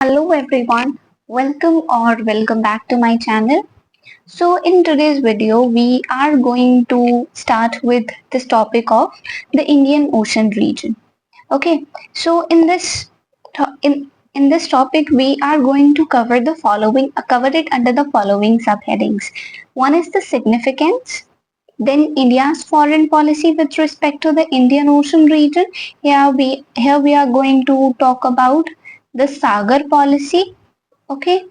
Hello everyone, welcome back to my channel. So in today's video we are going to start with this topic of the Indian Ocean region. Okay, so in this topic we are going to cover it under the following subheadings. One is the significance, then India's foreign policy with respect to the Indian Ocean region. Here we are going to talk about the Sagar policy. Okay,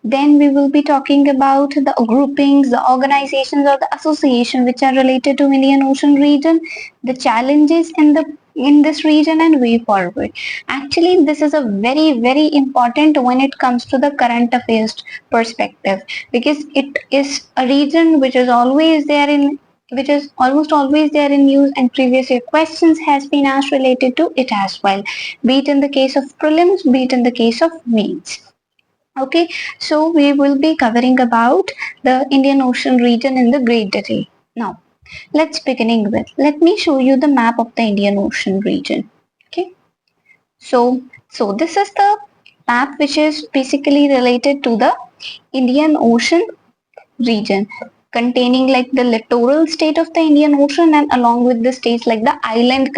then we will be talking about the groupings, the organizations or the association which are related to Indian Ocean region, the challenges in this region and way forward. Actually, this is a very important when it comes to the current affairs perspective, because it is a region which is almost always there in news, and previous year questions has been asked related to it as well, be it in the case of prelims, be it in the case of mains. Okay, so we will be covering about the Indian Ocean region in the great detail. Now, let me show you the map of the Indian Ocean region. Okay, so this is the map which is basically related to the Indian Ocean region, containing like the littoral state of the Indian Ocean and along with the states like the island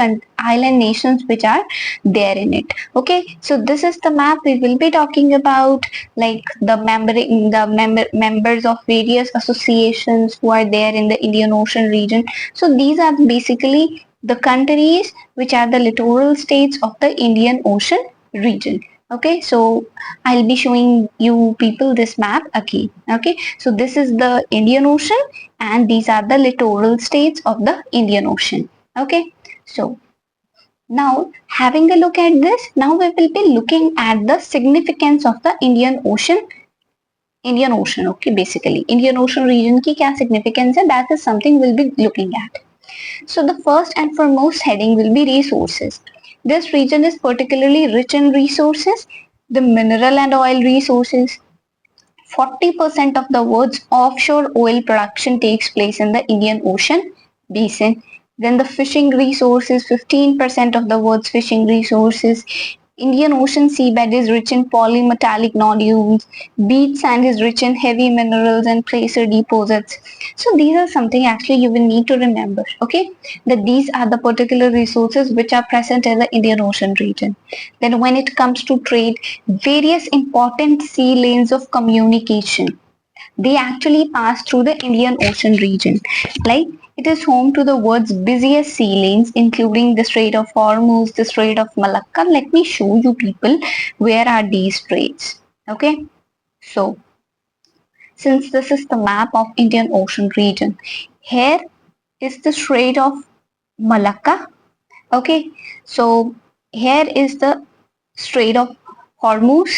nations which are there in it. Okay, so this is the map we will be talking about, like members of various associations who are there in the Indian Ocean region. So these are basically the countries which are the littoral states of the Indian Ocean region. Okay, so I'll be showing you people this map again. Okay, so this is the Indian Ocean and these are the littoral states of the Indian Ocean. Okay, so now having a look at this, now we will be looking at the significance of the Indian Ocean. Okay, basically Indian Ocean region ki kya significance hai, that is something we'll be looking at. So the first and foremost heading will be resources. This region is particularly rich in resources, the mineral and oil resources. 40% of the world's offshore oil production takes place in the Indian Ocean basin. Then the fishing resources, 15% of the world's fishing resources. Indian Ocean seabed is rich in polymetallic nodules. Beach sand is rich in heavy minerals and placer deposits. So these are something actually you will need to remember, okay? That these are the particular resources which are present in the Indian Ocean region. Then when it comes to trade, various important sea lanes of communication, they actually pass through the Indian Ocean region. Like it is home to the world's busiest sea lanes, including the Strait of Hormuz, the Strait of Malacca. Let me show you people where are these straits. Okay, so since this is the map of Indian Ocean region, here is the Strait of Malacca. Okay, so here is the Strait of Hormuz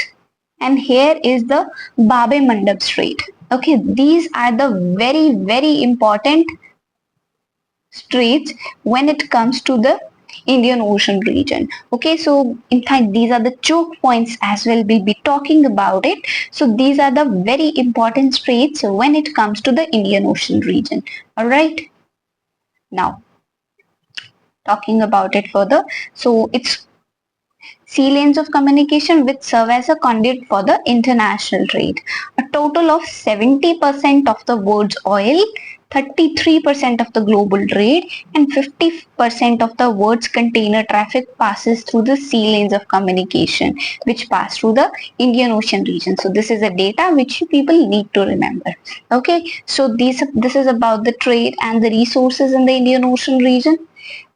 and here is the Babe Mandab Strait. Okay, these are the very important straits when it comes to the Indian Ocean region. Okay, so in fact these are the choke points as well, we'll be talking about it. So these are the very important straits when it comes to the Indian Ocean region. All right, now talking about it further, so it's sea lanes of communication which serve as a conduit for the international trade. A total of 70% of the world's oil, 33% of the global trade and 50% of the world's container traffic passes through the sea lanes of communication which pass through the Indian Ocean region. So this is a data which you people need to remember. Okay, so this is about the trade and the resources in the Indian Ocean region.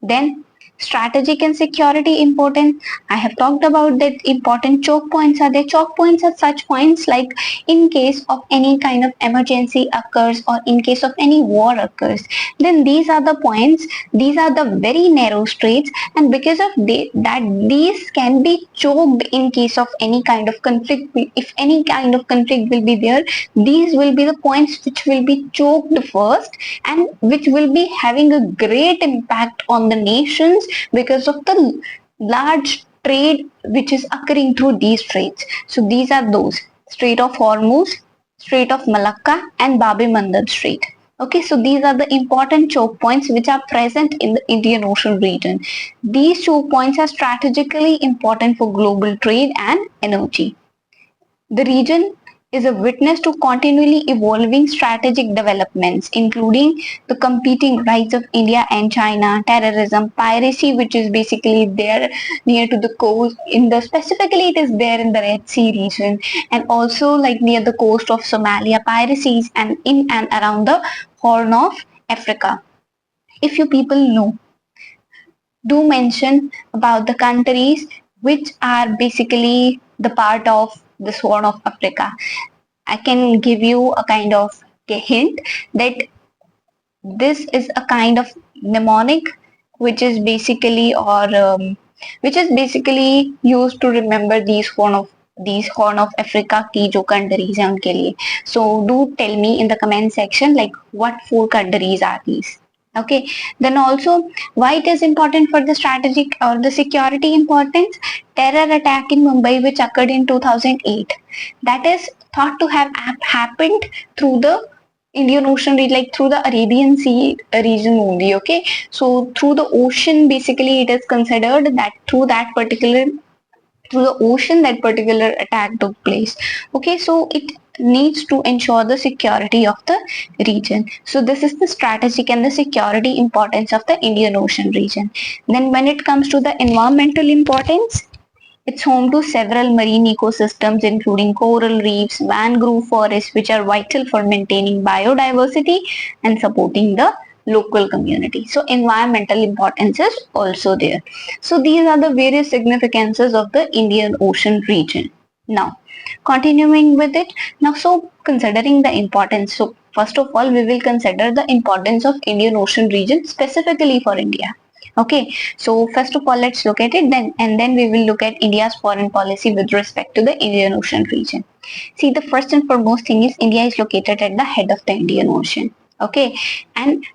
Then strategic and security important. I have talked about that important choke points are there. Choke points are such points like in case of any kind of emergency occurs or in case of any war occurs, then these are the points, these are the very narrow straits, and because of that these can be choked in case of any kind of conflict. If any kind of conflict will be there, these will be the points which will be choked first and which will be having a great impact on the nations because of the large trade which is occurring through these straits. So these are those: Strait of Hormuz, Strait of Malacca and Bab el Mandab Strait. Okay, so these are the important choke points which are present in the Indian Ocean region. These choke points are strategically important for global trade and energy. The region is a witness to continually evolving strategic developments, including the competing rights of India and China, terrorism, piracy, which is basically there near to the coast. Specifically, it is there in the Red Sea region, and also like near the coast of Somalia, piracies, and in and around the Horn of Africa. If you people know, do mention about the countries which are basically the part of this Horn of Africa. I can give you a kind of a hint that this is a kind of mnemonic which is basically used to remember these Horn of Africa की जो countries हैं उनके लिए. So do tell me in the comment section like what 4 countries are these. Okay, then also why it is important for the strategic or the security importance. Terror attack in Mumbai which occurred in 2008, that is thought to have happened through the Indian Ocean, like through the Arabian Sea region only. Okay, so through the ocean, basically, it is considered that through the ocean that particular attack took place. Okay, so it needs to ensure the security of the region. So this is the strategic and the security importance of the Indian Ocean region. Then when it comes to the environmental importance, it's home to several marine ecosystems including coral reefs, mangrove forests, which are vital for maintaining biodiversity and supporting the local community. So environmental importance is also there. So these are the various significances of the Indian Ocean region. Now, continuing with it. Now, so considering the importance, so first of all, we will consider the importance of Indian Ocean region specifically for India. Okay, so first of all, let's look at it then we will look at India's foreign policy with respect to the Indian Ocean region. See, the first and foremost thing is India is located at the head of the Indian Ocean. Okay, and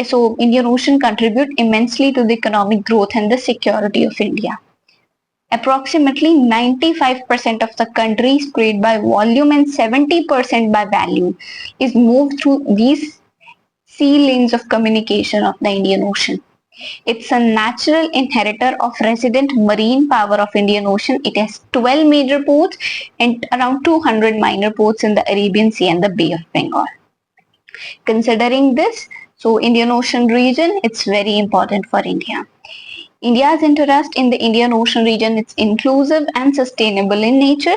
so Indian Ocean contribute immensely to the economic growth and the security of India. Approximately 95% of the country spread by volume and 70% by value is moved through these sea lanes of communication of the Indian Ocean. It's a natural inheritor of resident marine power of Indian Ocean. It has 12 major ports and around 200 minor ports in the Arabian Sea and the Bay of Bengal. Considering this, so Indian Ocean region, it's very important for India. India's interest in the Indian Ocean region is inclusive and sustainable in nature.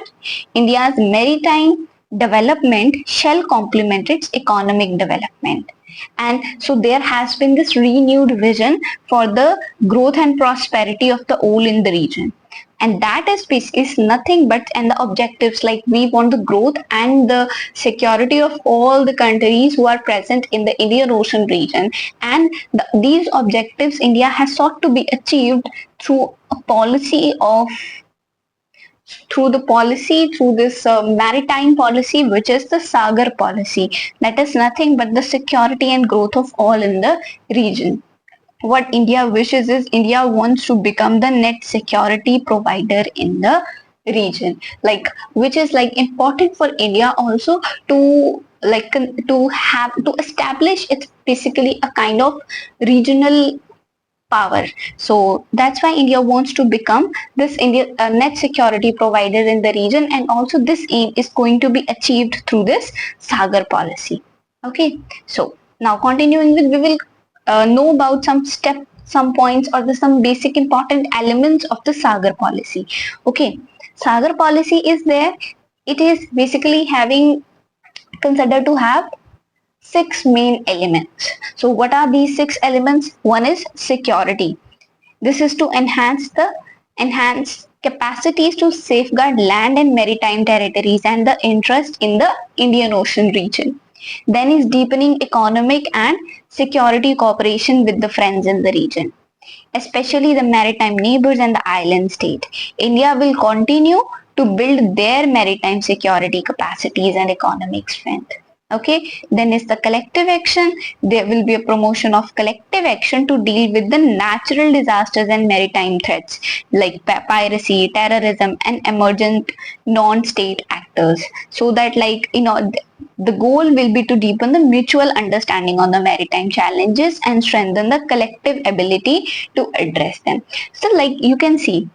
India's maritime development shall complement its economic development. And so there has been this renewed vision for the growth and prosperity of the whole in the region. And that is nothing but, and the objectives like we want the growth and the security of all the countries who are present in the Indian Ocean region. And these objectives India has sought to be achieved through a policy of through this maritime policy, which is the Sagar policy. That is nothing but the security and growth of all in the region. What India wishes is India wants to become the net security provider in the region, like which is like important for India also to establish it's basically a kind of regional power. So that's why India wants to become this net security provider in the region, and also this aim is going to be achieved through this Sagar policy. Okay, so now continuing with, we will know about some points or some basic important elements of the Sagar policy. Okay, Sagar policy is there. It is basically considered to have 6 main elements. So what are these 6 elements? One is security. This is to enhance capacities to safeguard land and maritime territories and the interest in the Indian Ocean region. Then is deepening economic and security cooperation with the friends in the region, especially the maritime neighbors and the island state. India will continue to build their maritime security capacities and economic strength. Okay, then is the collective action. There will be a promotion of collective action to deal with the natural disasters and maritime threats like piracy, terrorism, and emergent non-state actors. So that the goal will be to deepen the mutual understanding on the maritime challenges and strengthen the collective ability to address them. So like you can see,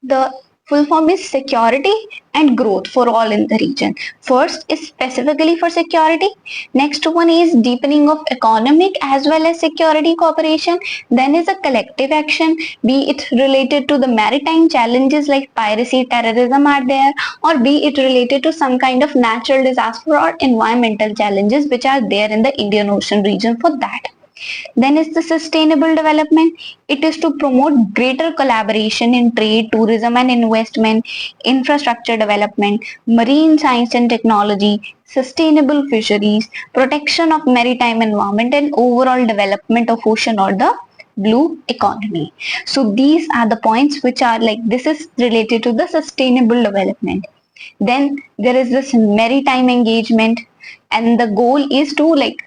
the Full form is security and growth for all in the region. First is specifically for security. Next one is deepening of economic as well as security cooperation. Then is a collective action, be it related to the maritime challenges like piracy, terrorism are there, or be it related to some kind of natural disaster or environmental challenges which are there in the Indian Ocean region for that. Then is the sustainable development. It is to promote greater collaboration in trade, tourism and investment, infrastructure development, marine science and technology, sustainable fisheries, protection of maritime environment and overall development of ocean or the blue economy. So these are the points which are like, this is related to the sustainable development. Then there is this maritime engagement, and the goal is to like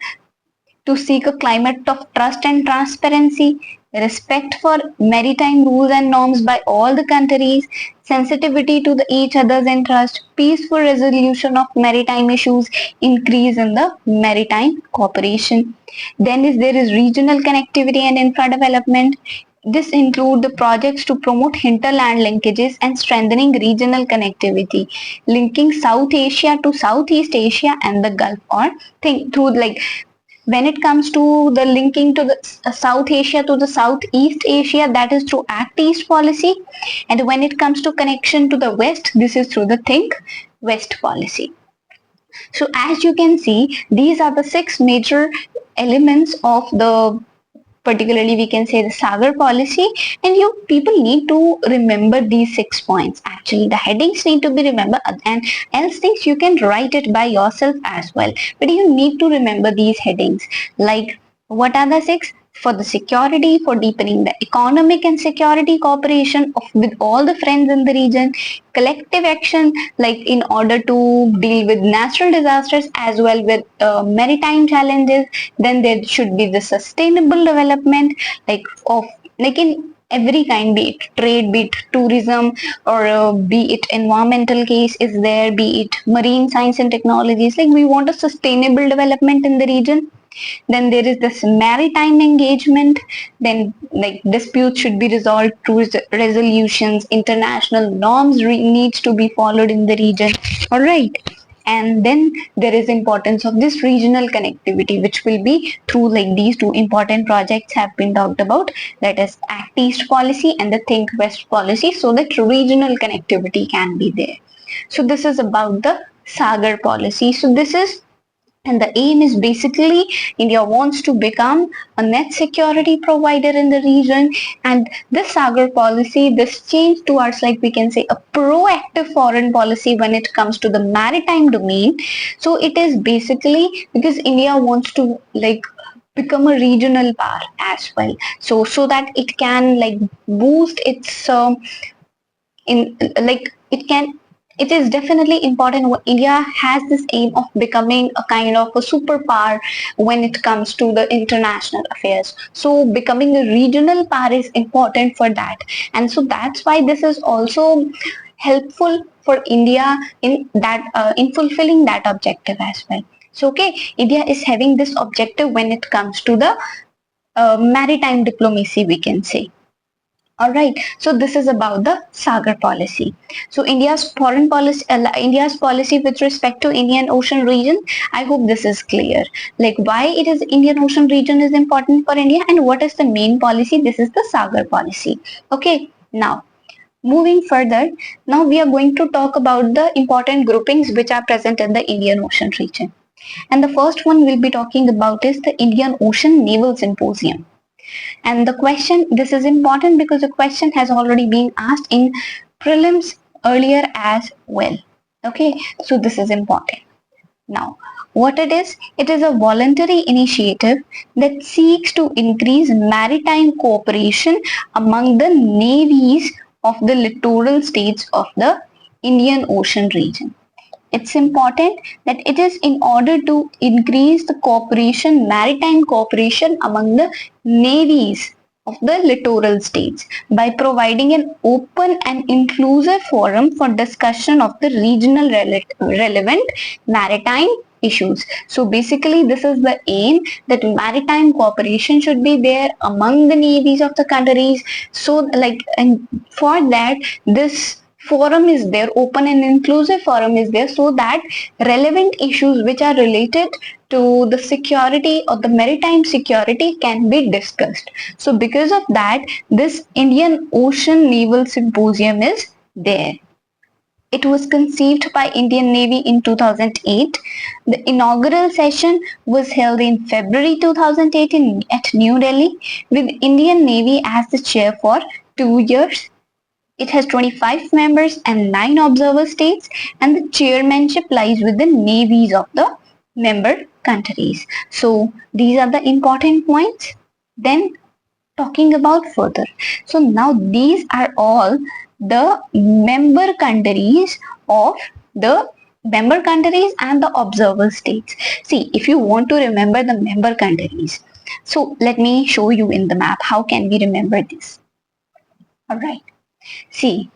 to seek a climate of trust and transparency, respect for maritime rules and norms by all the countries, sensitivity to each other's interest, peaceful resolution of maritime issues, increase in the maritime cooperation. Then there is regional connectivity and infra development. This include the projects to promote hinterland linkages and strengthening regional connectivity, linking South Asia to Southeast Asia and the Gulf, or think through like when it comes to the linking to the South Asia to the Southeast Asia, that is through Act East policy, and when it comes to connection to the West, this is through the Think West policy. So as you can see, these are the 6 major elements of the, particularly we can say, the Sagar policy, and you people need to remember these 6 points. Actually the headings need to be remembered, and else things you can write it by yourself as well, but you need to remember these headings. Like, what are the 6? For the security, for deepening the economic and security cooperation with all the friends in the region, collective action like in order to deal with natural disasters as well with maritime challenges. Then there should be the sustainable development like of like in every kind, be it trade, be it tourism, or be it environmental case is there, be it marine science and technologies, like we want a sustainable development in the region. Then there is this maritime engagement. Then like disputes should be resolved through resolutions, international norms needs to be followed in the region. All right. And then there is importance of this regional connectivity, which will be through like these 2 important projects have been talked about, that is Act East policy and the Think West policy, so that regional connectivity can be there. So this is about the Sagar policy. So this is, and the aim is basically India wants to become a net security provider in the region, and this Sagar policy, this change towards like we can say a proactive foreign policy when it comes to the maritime domain. So it is basically because India wants to like become a regional power as well, so that it can like boost its in like it can, it is definitely important. India has this aim of becoming a kind of a superpower when it comes to the international affairs. So becoming a regional power is important for that. And so that's why this is also helpful for India in that in fulfilling that objective as well. So okay, India is having this objective when it comes to the maritime diplomacy, we can say. Alright, so this is about the Sagar policy. So India's foreign policy, India's policy with respect to Indian Ocean region, I hope this is clear. Like why it is Indian Ocean region is important for India and what is the main policy. This is the Sagar policy. Okay, now moving further, now we are going to talk about the important groupings which are present in the Indian Ocean region. And the first one we'll be talking about is the Indian Ocean Naval Symposium. And the question, this is important because the question has already been asked in prelims earlier as well. Okay, so this is important. Now, what it is a voluntary initiative that seeks to increase maritime cooperation among the navies of the littoral states of the Indian Ocean region. It's important that it is in order to increase the cooperation, maritime cooperation among the navies of the littoral states by providing an open and inclusive forum for discussion of the regional relevant maritime issues. So basically this is the aim, that maritime cooperation should be there among the navies of the countries. So like, and for that this forum is there, open and inclusive forum is there, so that relevant issues which are related to the security or the maritime security can be discussed. So because of that, this Indian Ocean Naval Symposium is there. It was conceived by Indian Navy in 2008. The inaugural session was held in February 2018 at New Delhi, with Indian Navy as the chair for 2 years. It has 25 members and 9 observer states, and the chairmanship lies with the navies of the member countries. So these are the important points. Then talking about further. So now these are all the member countries of the member countries and the observer states. See, if you want to remember the member countries, so let me show you in the map how can we remember this. All right. See,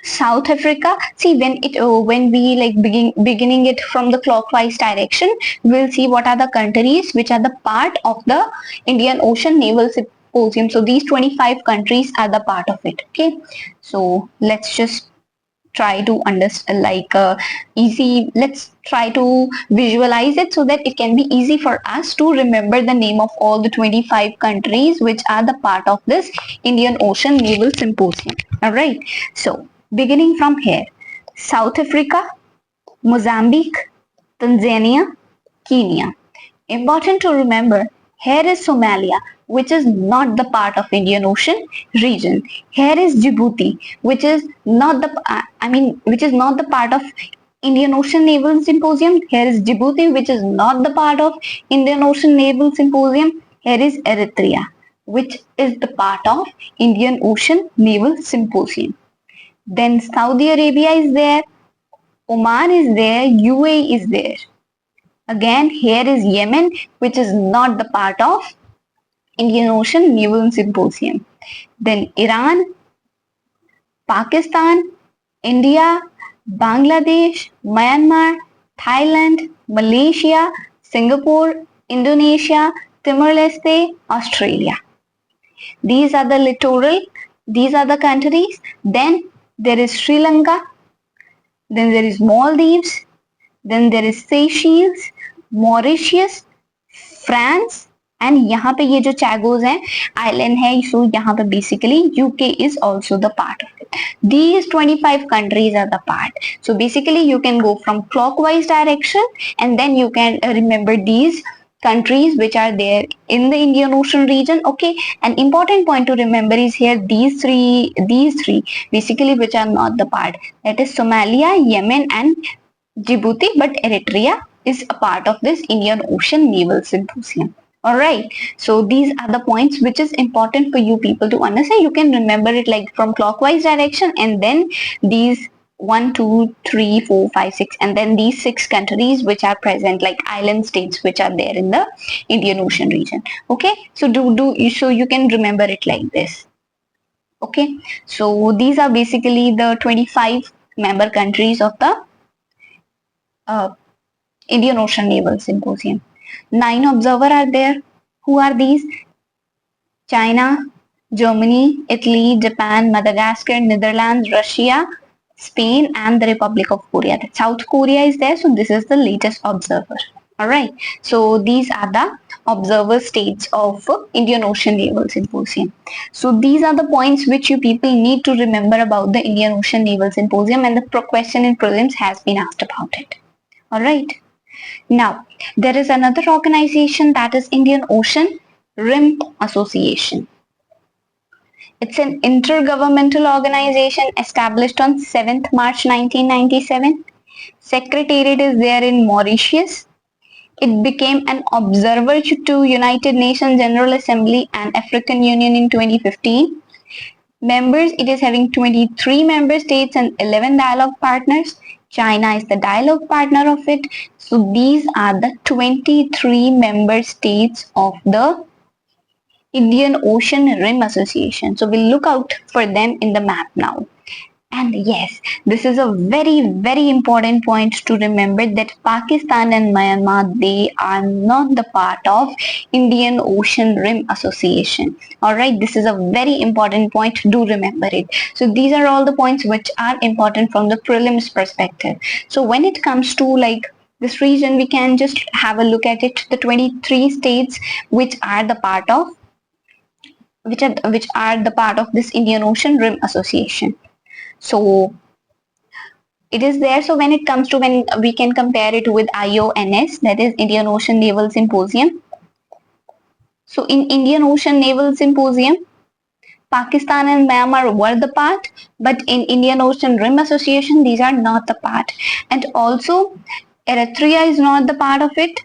South Africa. See, when we like beginning it from the clockwise direction, we'll see what are the countries which are the part of the Indian Ocean Naval Symposium. So these 25 countries are the part of it. Okay, so let's just try to understand easy. Let's try to visualize it so that it can be easy for us to remember the name of all the 25 countries which are the part of this Indian Ocean Naval Symposium. All right, so beginning from here: South Africa, Mozambique, Tanzania, Kenya. Important to remember, here is Somalia, which is not the part of Indian Ocean region. Here is Djibouti, which is not which is not the part of Indian Ocean Naval Symposium. Here is Djibouti, which is not the part of Indian Ocean Naval Symposium. Here is Eritrea, which is the part of Indian Ocean Naval Symposium. Then Saudi Arabia is there, Oman is there, UAE is there. Again, here is Yemen, which is not the part of Indian Ocean Naval Symposium. Then Iran, Pakistan, India, Bangladesh, Myanmar, Thailand, Malaysia, Singapore, Indonesia, Timor-Leste, Australia. These are the littoral, these are the countries. Then there is Sri Lanka, then there is Maldives, then there is Seychelles, Mauritius, France, and यहाँ पे ये जो चैगोज हैं island है, सो यहाँ पे basically UK is also the part of it. These 25 countries are the part. So basically you can go from clockwise direction and then you can remember these countries which are there in the Indian Ocean region. Okay, an important point to remember is here these three basically which are not the part, that is Somalia, Yemen and Djibouti, but Eritrea is a part of this Indian Ocean Naval Symposium. Alright, so these are the points which is important for you people to understand. You can remember it like from clockwise direction and then these 1, 2, 3, 4, 5, 6 and then these 6 countries which are present like island states which are there in the Indian Ocean region. Okay, so so you can remember it like this. Okay, so these are basically the 25 member countries of the Indian Ocean Naval Symposium. 9 observers are there. Who are these? China, Germany, Italy, Japan, Madagascar, Netherlands, Russia, Spain and the Republic of Korea. South Korea is there, so this is the latest observer. Alright, so these are the observer states of Indian Ocean Naval Symposium. So these are the points which you people need to remember about the Indian Ocean Naval Symposium, and the question in prelims has been asked about it. Alright. Now, there is another organization, that is Indian Ocean Rim Association. It's an intergovernmental organization established on 7th March 1997. Secretariat is there in Mauritius. It became an observer to United Nations General Assembly and African Union in 2015. Members, it is having 23 member states and 11 dialogue partners. China is the dialogue partner of it. So these are the 23 member states of the Indian Ocean Rim Association. So we'll look out for them in the map now. And yes, this is a very, very important point to remember that Pakistan and Myanmar, they are not the part of Indian Ocean Rim Association. Alright, this is a very important point. Do remember it. So these are all the points which are important from the prelims perspective. So when it comes to like this region, we can just have a look at it. The 23 states which are the part of which are the part of this Indian Ocean Rim Association. So it is there. So when it comes to, when we can compare it with IONS, that is Indian Ocean Naval Symposium. So in Indian Ocean Naval Symposium, Pakistan and Myanmar were the part, but in Indian Ocean Rim Association, these are not the part. And also, Eritrea is not the part of it.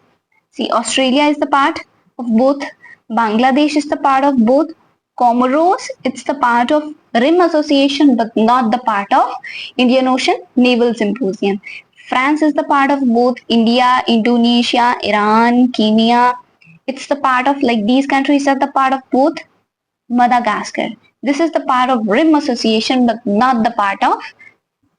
See, Australia is the part of both. Bangladesh is the part of both. Comoros, it's the part of Rim Association, but not the part of Indian Ocean Naval Symposium. France is the part of both India, Indonesia, Iran, Kenya. It's the part of, like, these countries are the part of both. Madagascar. This is the part of Rim Association, but not the part of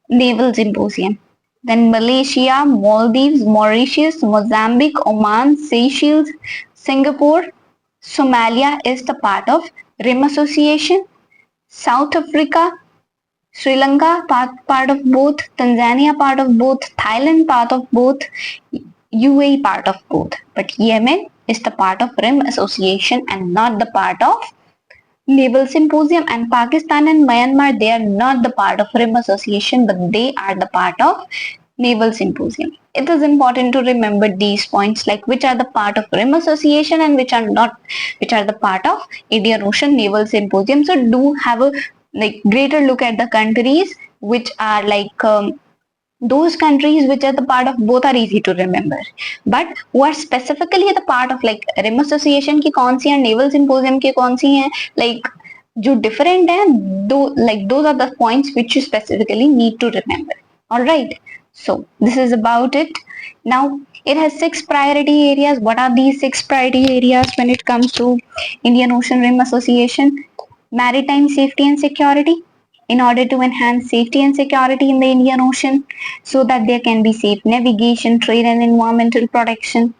Naval Symposium. Then Malaysia, Maldives, Mauritius, Mozambique, Oman, Seychelles, Singapore, Somalia is the part of Rim Association. South Africa, Sri Lanka part of both, Tanzania part of both, Thailand part of both, UAE part of both. But Yemen is the part of Rim Association and not the part of Naval Symposium. And Pakistan and Myanmar, they are not the part of Rim Association, but they are the part of Naval Symposium. It is important to remember these points, like which are the part of Rim Association and which are not, which are the part of Indian Ocean Naval Symposium. So do have a like greater look at the countries which are like those countries which are the part of both are easy to remember, but who are specifically the part of like Rim Association की कौन सी है, Naval Symposium की कौन सी है, like जो different है, like those are the points which you specifically need to remember. All right, so this is about it. Now it has 6 priority areas. What are these 6 priority areas when it comes to Indian Ocean Rim Association? Maritime safety and security, in order to enhance safety and security in the Indian Ocean so that there can be safe navigation, trade and environmental protection.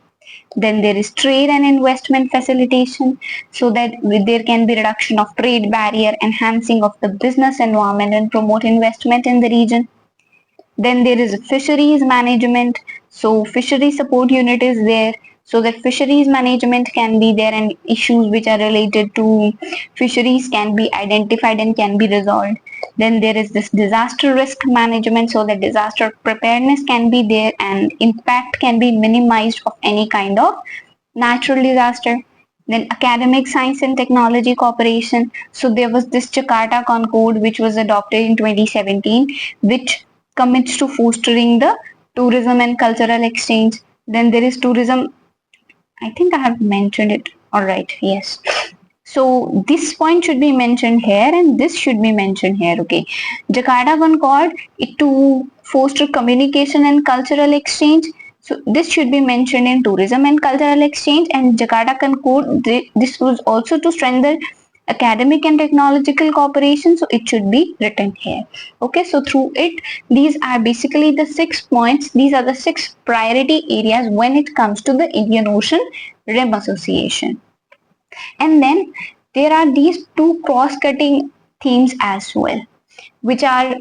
Then there is trade and investment facilitation so that there can be reduction of trade barrier, enhancing of the business environment and promote investment in the region. Then there is fisheries management. So fishery support unit is there so that fisheries management can be there and issues which are related to fisheries can be identified and can be resolved. Then there is this disaster risk management so that disaster preparedness can be there and impact can be minimized of any kind of natural disaster. Then academic science and technology cooperation. So there was this Jakarta Concord which was adopted in 2017, which commits to fostering the tourism and cultural exchange. Then there is tourism. I think I have mentioned it. All right. Yes. So this point should be mentioned here and this should be mentioned here. Okay. Jakarta Concord, it to foster communication and cultural exchange. So this should be mentioned in tourism and cultural exchange, and Jakarta Concord, this was also to strengthen academic and technological cooperation, so it should be written here. Okay, so through it, these are basically the 6 points. These are the 6 priority areas when it comes to the Indian Ocean Rim Association. And then there are these 2 cross-cutting themes as well, which are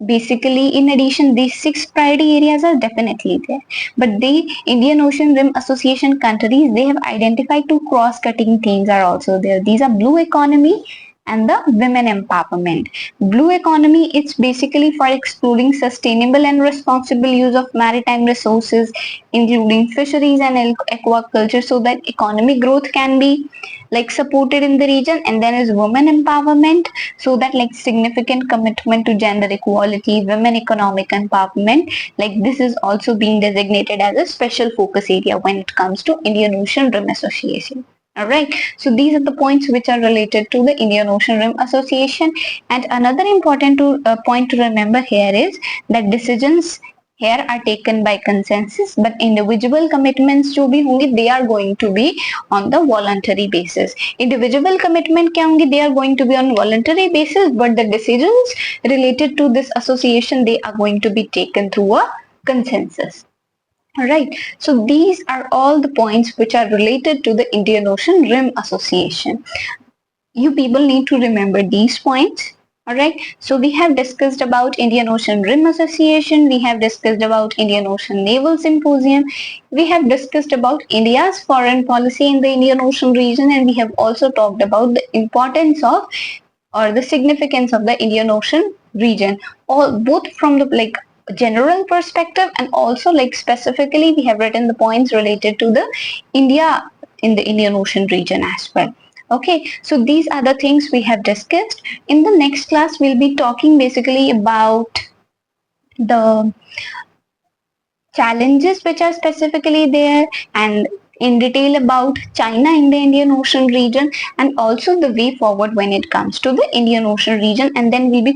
basically, in addition, these 6 priority areas are definitely there, but the Indian Ocean Rim Association countries, they have identified 2 cross-cutting themes are also there. These are blue economy and the women empowerment. Blue economy, it's basically for exploring sustainable and responsible use of maritime resources, including fisheries and aquaculture, so that economic growth can be like supported in the region. And then is women empowerment, so that like significant commitment to gender equality, women economic empowerment, like this is also being designated as a special focus area when it comes to Indian Ocean Rim Association. Alright, so these are the points which are related to the Indian Ocean Rim Association. And another important point to remember here is that decisions here are taken by consensus, but individual commitments जो भी होंगे they are going to be on the voluntary basis. Individual commitment क्या होंगे, they are going to be on voluntary basis, but the decisions related to this association they are going to be taken through a consensus. Alright, so these are all the points which are related to the Indian Ocean Rim Association. You people need to remember these points. Alright, so we have discussed about Indian Ocean Rim Association, we have discussed about Indian Ocean Naval Symposium, we have discussed about India's foreign policy in the Indian Ocean region, and we have also talked about the importance of or the significance of the Indian Ocean region, all both from the general perspective and also specifically we have written the points related to the India in the Indian Ocean region as well. Okay, so these are the things we have discussed. In the next class, we'll be talking basically about the challenges which are specifically there and in detail about China in the Indian Ocean region, and also the way forward when it comes to the Indian Ocean region, and then we'll be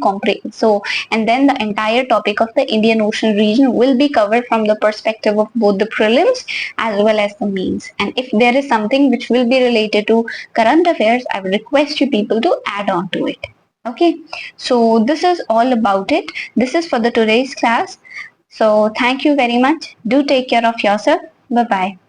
and then the entire topic of the Indian Ocean region will be covered from the perspective of both the prelims as well as the mains. And if there is something which will be related to current affairs, I will request you people to add on to it. Okay, so this is all about it. This is for the today's class. So thank you very much. Do take care of yourself. Bye bye.